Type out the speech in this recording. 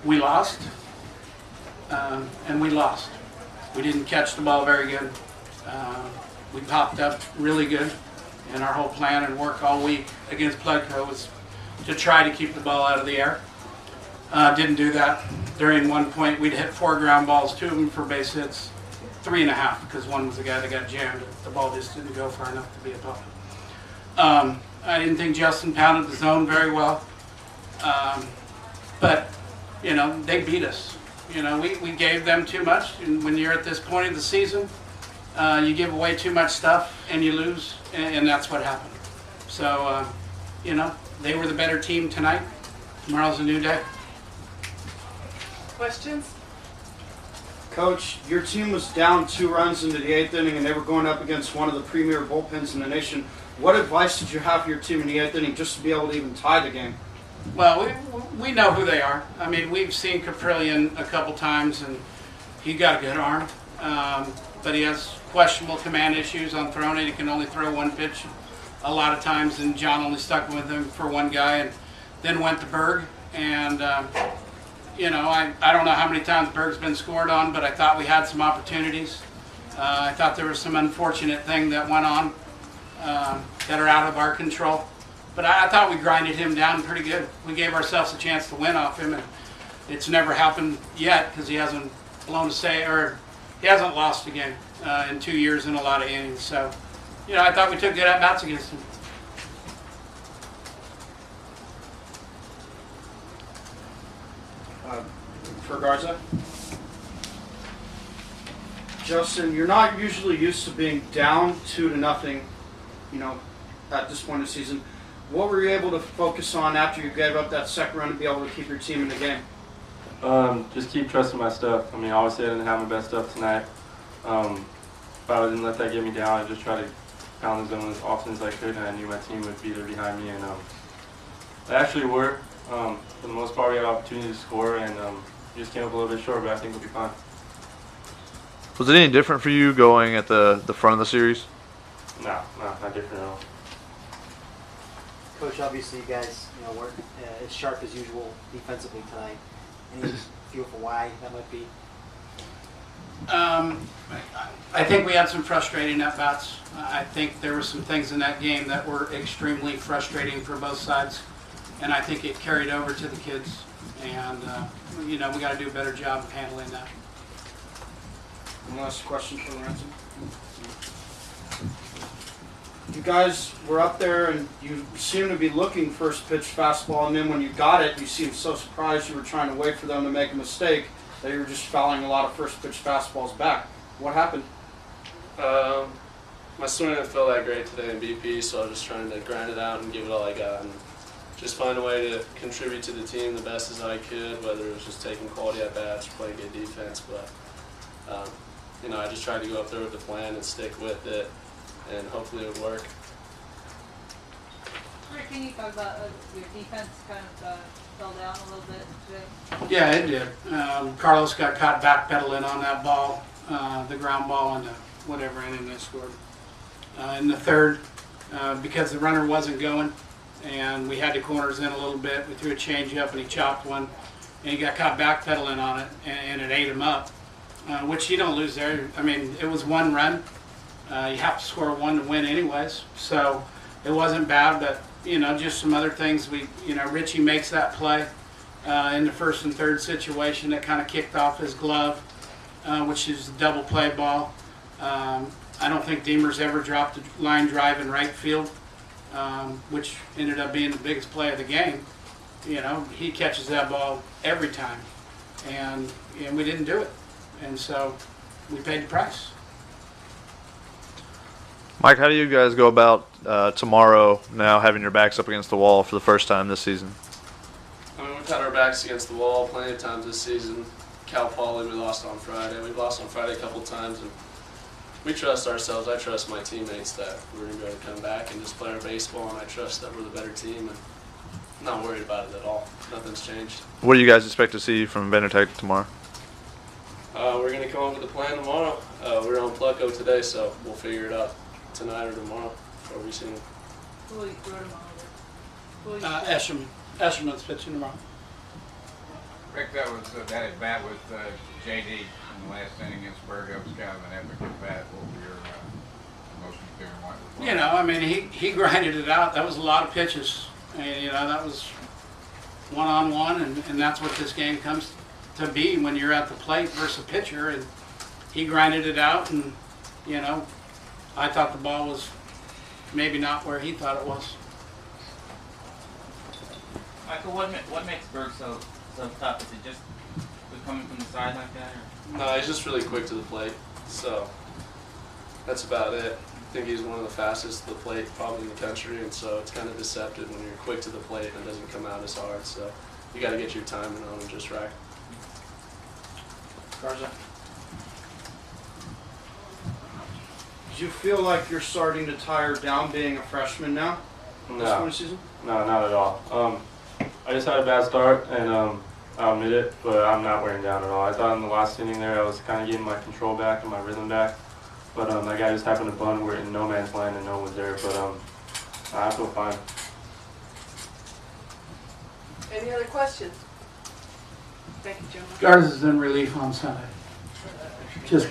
We lost, and we lost. We didn't catch the ball very good. We popped up really good, and our whole plan and work all week against Pledco was to try to keep the ball out of the air. Didn't do that. During one point, we'd hit 4 ground balls, 2 of them for base hits, 3.5, because one was the guy that got jammed. The ball just didn't go far enough to be a pop. I didn't think Justin pounded the zone very well. But, you know, they beat us. You know, we gave them too much. And when you're at this point of the season, you give away too much stuff and you lose, and that's what happened. So, you know, they were the better team tonight. Tomorrow's a new day. Questions? Coach, your team was down 2 runs into the 8th inning, and they were going up against one of the premier bullpens in the nation. What advice did you have for your team in the 8th inning just to be able to even tie the game? Well, we know who they are. I mean, we've seen Caprillion a couple times, and he got a good arm. But he has questionable command issues on throwing it. He can only throw one pitch a lot of times, and John only stuck with him for one guy and then went to Berg. And, you know, I don't know how many times Berg's been scored on, but I thought we had some opportunities. I thought there was some unfortunate thing that went on that are out of our control. But I thought we grinded him down pretty good. We gave ourselves a chance to win off him, and it's never happened yet because he hasn't he hasn't lost a game in 2 years in a lot of innings. So, you know, I thought we took good at-bats against him. For Garza? Justin, you're not usually used to being down 2-0, you know, at this point of the season. What were you able to focus on after you gave up that second run to be able to keep your team in the game? Just keep trusting my stuff. I mean, obviously I didn't have my best stuff tonight. But I didn't let that get me down. I just tried to pound the zone as often as I could, and I knew my team would be there behind me. And they actually were. For the most part, we had opportunity to score, and we just came up a little bit short, but I think we'll be fine. Was it any different for you going at the front of the series? No, not different at all. Coach, obviously you guys, weren't as sharp as usual defensively tonight. Any feel for why that might be? I think we had some frustrating at-bats. I think there were some things in that game that were extremely frustrating for both sides, and I think it carried over to the kids. And, we got to do a better job of handling that. One last question for Lorenzen. You guys were up there and you seemed to be looking first pitch fastball, and then when you got it, you seemed so surprised you were trying to wait for them to make a mistake that you were just fouling a lot of first pitch fastballs back. What happened? My swing didn't feel that great today in BP, so I was just trying to grind it out and give it all I got and just find a way to contribute to the team the best as I could, whether it was just taking quality at bats or playing good defense. But I just tried to go up there with the plan and stick with it, and hopefully it would work. Rick, can you talk about your defense kind of fell down a little bit today? Yeah, it did. Carlos got caught backpedaling on that ball, the ground ball into whatever inning they scored. In the third, because the runner wasn't going, and we had the corners in a little bit, we threw a change up and he chopped one, and he got caught backpedaling on it, and it ate him up, which you don't lose there. I mean, it was one run. You have to score one to win anyways, so it wasn't bad, but just some other things. Richie makes that play in the first and third situation that kind of kicked off his glove, which is a double play ball. I don't think Deemer's ever dropped a line drive in right field, which ended up being the biggest play of the game. He catches that ball every time, and we didn't do it, and so we paid the price. Mike, how do you guys go about tomorrow now having your backs up against the wall for the first time this season? I mean, we've had our backs against the wall plenty of times this season. Cal Poly, we lost on Friday. We've lost on Friday a couple times, and we trust ourselves. I trust my teammates that we're going to be able to come back and just play our baseball, and I trust that we're the better team, and I'm not worried about it at all. Nothing's changed. What do you guys expect to see from Vanderhook tomorrow? We're going to come up with a plan tomorrow. We're on Pledco today, so we'll figure it out tonight or tomorrow before we see him. Who will you throw tomorrow? Escherman's pitching tomorrow. Rick, that at bat with JD in the last inning against Berg. That was kind of an epic at bat. What were your emotions there? You know, I mean, he grinded it out. That was a lot of pitches. And, you know, that was one-on-one, and that's what this game comes to be when you're at the plate versus a pitcher. And he grinded it out, and, you know, I thought the ball was maybe not where he thought it was. Michael, what makes Berg so tough? Is it just coming from the side like that? Or? No, he's just really quick to the plate. So that's about it. I think he's one of the fastest to the plate probably in the country, and so it's kind of deceptive when you're quick to the plate and it doesn't come out as hard. So you got to get your timing on him just right. Garza. Do you feel like you're starting to tire down being a freshman now? This point of the season? No, not at all. I just had a bad start, and I'll admit it, but I'm not wearing down at all. I thought in the last inning there I was kind of getting my control back and my rhythm back, but that guy just happened to bunt. We're in no man's land and no one was there, but I feel fine. Any other questions? Thank you, Joe. Garza's in relief on Sunday. Just